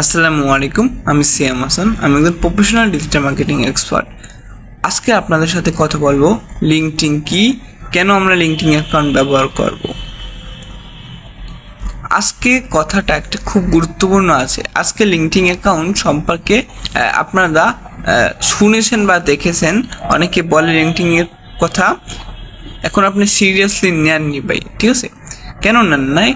আসসালামু আলাইকুম, আমি সিয়াম হাসান। আমি একজন প্রফেশনাল ডিজিটাল মার্কেটিং এক্সপার্ট। আজকে আপনাদের সাথে কথা বলবো লিঙ্কডইন কি, কেন আমরা লিঙ্কডইন অ্যাকাউন্ট ব্যবহার করব। আজকে কথাটা একটা খুব গুরুত্বপূর্ণ আছে। আজকে লিঙ্কডইন অ্যাকাউন্ট সম্পর্কে আপনারা শুনেছেন বা দেখেছেন, অনেকে বলে লিঙ্কডইন এর কথা। এখন আপনি সিরিয়াসলি নেননি ভাই, ঠিক আছে? কেন নেন নাই?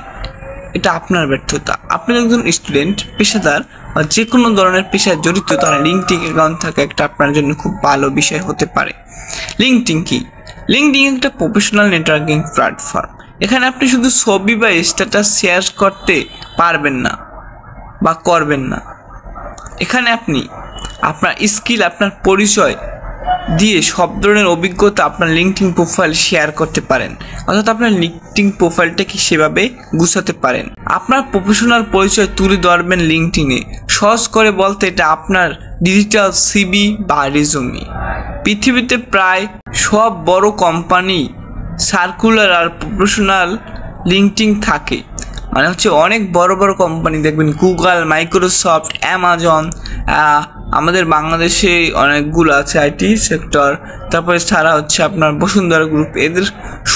এটা আপনার ব্যর্থতা। আপনি একজন স্টুডেন্ট, পেশাদার বা যে কোনো ধরনের পেশায় জড়িত, তাহলে লিঙ্কডইন অ্যাকাউন্ট থাকা একটা আপনার জন্য খুব ভালো বিষয় হতে পারে। লিঙ্কডইন কি? লিঙ্কডইন একটা প্রফেশনাল নেটওয়ার্কিং প্ল্যাটফর্ম। এখানে আপনি শুধু ছবি বা স্ট্যাটাস শেয়ার করতে পারবেন না বা করবেন না। এখানে আপনি আপনার স্কিল, আপনার পরিচয় দিয়ে সব ধরনের অভিজ্ঞতা আপনার লিঙ্কডইন প্রোফাইল শেয়ার করতে পারেন, অর্থাৎ আপনার লিঙ্কডইন প্রোফাইলটাকে সেভাবে গুছাতে পারেন। আপনার প্রফেশনাল পরিচয় তুলে ধরবেন লিঙ্কডইনে। সহজ করে বলতে এটা আপনার ডিজিটাল সিভি বা রেজুমি। পৃথিবীতে প্রায় সব বড় কোম্পানি সার্কুলার আর প্রফেশনাল লিঙ্কডইন থাকে। মানে হচ্ছে অনেক বড় বড় কোম্পানি দেখবেন, গুগল, মাইক্রোসফট, অ্যামাজন, আমাদের বাংলাদেশে অনেকগুলো আছে আইটি সেক্টর, তারপরে ছাড়া হচ্ছে আপনার বসুন্ধরা গ্রুপ। এদের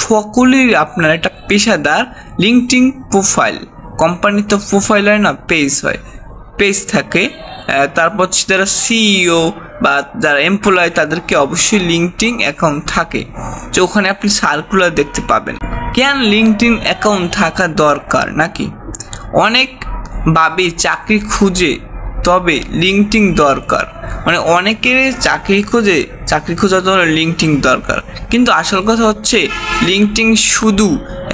সকলেই আপনার একটা পেশাদার লিঙ্কডইন প্রোফাইল। কোম্পানি তো প্রোফাইল হয় না, পেজ হয়, পেজ থাকে। তারপর যারা সিইও বা যারা এমপ্লয়, তাদেরকে অবশ্যই লিঙ্কডইন অ্যাকাউন্ট থাকে, যে ওখানে আপনি সার্কুলার দেখতে পাবেন। কেন লিঙ্কডইন অ্যাকাউন্ট থাকা দরকার? নাকি অনেক ভাবে চাকরি খুঁজে, তবে লিঙ্কডইন দরকার। মানে অনেকের চাকরি খোঁজার জন্য লিঙ্কডইন দরকার, কিন্তু আসল কথা হচ্ছে লিঙ্কডইন শুধু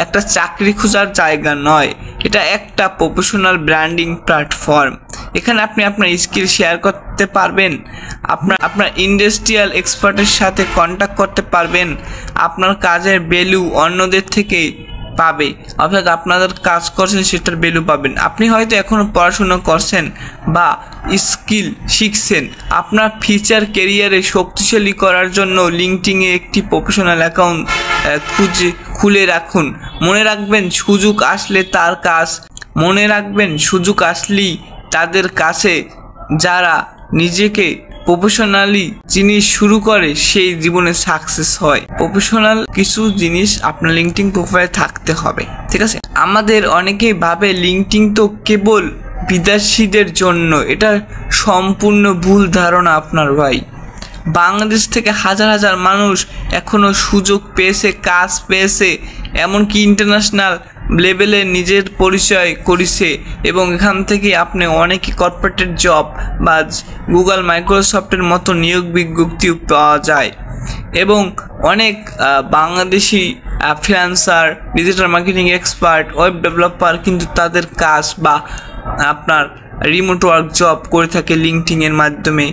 একটা চাকরি খোঁজার জায়গা নয়, এটা একটা প্রফেশনাল ব্র্যান্ডিং প্ল্যাটফর্ম। এখানে আপনি আপনার স্কিল শেয়ার করতে পারবেন, আপনার ইন্ডাস্ট্রিয়াল এক্সপার্টের সাথে কন্ট্যাক্ট করতে পারবেন, আপনার কাজের ভ্যালু অন্যদের থেকে পাবে, অর্থাৎ আপনাদের কাজ করছেন সেটার ভ্যালু পাবেন। আপনি হয়তো এখনও পড়াশোনা করছেন বা স্কিল শিখছেন। আপনার ফিউচার ক্যারিয়ারে শক্তিশালী করার জন্য লিঙ্কডইনে একটি প্রফেশনাল অ্যাকাউন্ট খুলে রাখুন। মনে রাখবেন, সুযোগ আসলেই তাদের কাছে যারা নিজেকে প্রফেশনালি জিনিস শুরু করে সেই জীবনে সাকসেস হয়। প্রফেশনাল কিছু জিনিস আপনার লিঙ্কডইন প্রোফাইলে থাকতে হবে, ঠিক আছে? আমাদের অনেকেই ভাবে লিঙ্কডইন তো কেবল বিদেশিদের জন্য। এটা সম্পূর্ণ ভুল ধারণা আপনার ভাই। বাংলাদেশ থেকে হাজার হাজার মানুষ এখনও সুযোগ পেয়েছে, কাজ পেয়েছে, এমনকি ইন্টারন্যাশনাল লেভেলে নিজের পরিচয় করেছে, এবং এখান থেকে আপনি অনেকই কর্পোরেট জব বা গুগল, মাইক্রোসফটের মতো নিয়োগ বিজ্ঞপ্তিও পাওয়া যায়। এবং অনেক Bangladeshi freelancer, digital marketing expert, web developer কিন্তু তাদের কাজ বা আপনার রিমোট ওয়ার্ক জব করে থাকে লিঙ্কডইনের মাধ্যমে,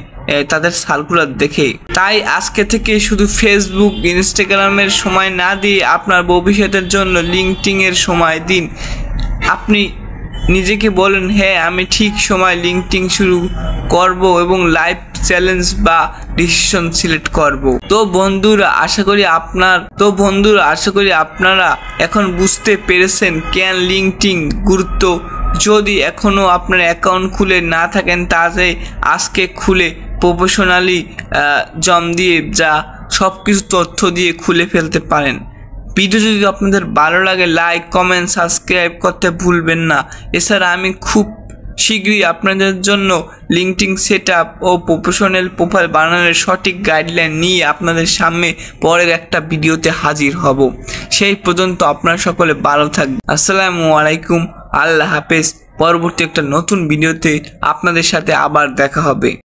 তাদের সার্কুলার দেখে। তাই আজকে থেকে শুধু ফেসবুক, ইনস্টাগ্রামের সময় না দিয়ে আপনার ভবিষ্যতের জন্য লিঙ্কডইনের সময় দিন। আপনি নিজেকে বলেন, হ্যাঁ আমি ঠিক সময় লিঙ্কডইন শুরু করব এবং লাইফ চ্যালেঞ্জ বা ডিসিশন সিলেক্ট করব। তো বন্ধুরা আশা করি আপনারা এখন বুঝতে পেরেছেন কেন লিঙ্কডইন গুরুত্ব। যদি এখনও আপনার অ্যাকাউন্ট খুলে না থাকেন, তাহলে আজকে খুলে প্রফেশনালি জম দিয়ে সব কিছু তথ্য দিয়ে খুলে ফেলতে পারেন। ভিডিও যদি আপনাদের ভালো লাগে, লাইক, কমেন্ট, সাবস্ক্রাইব করতে ভুলবেন না। এছাড়া আমি খুব শীঘ্রই আপনাদের জন্য লিঙ্কডইন সেটআপ ও প্রফেশনাল প্রোফাইল বানানোর সঠিক গাইডলাইন নিয়ে আপনাদের সামনে পরের একটা ভিডিওতে হাজির হব। সেই পর্যন্ত আপনারা সকলে ভালো থাকবেন। আসসালামু আলাইকুম, আল্লাহ হাফেজ। পরবর্তী একটা নতুন ভিডিওতে আপনাদের সাথে আবার দেখা হবে।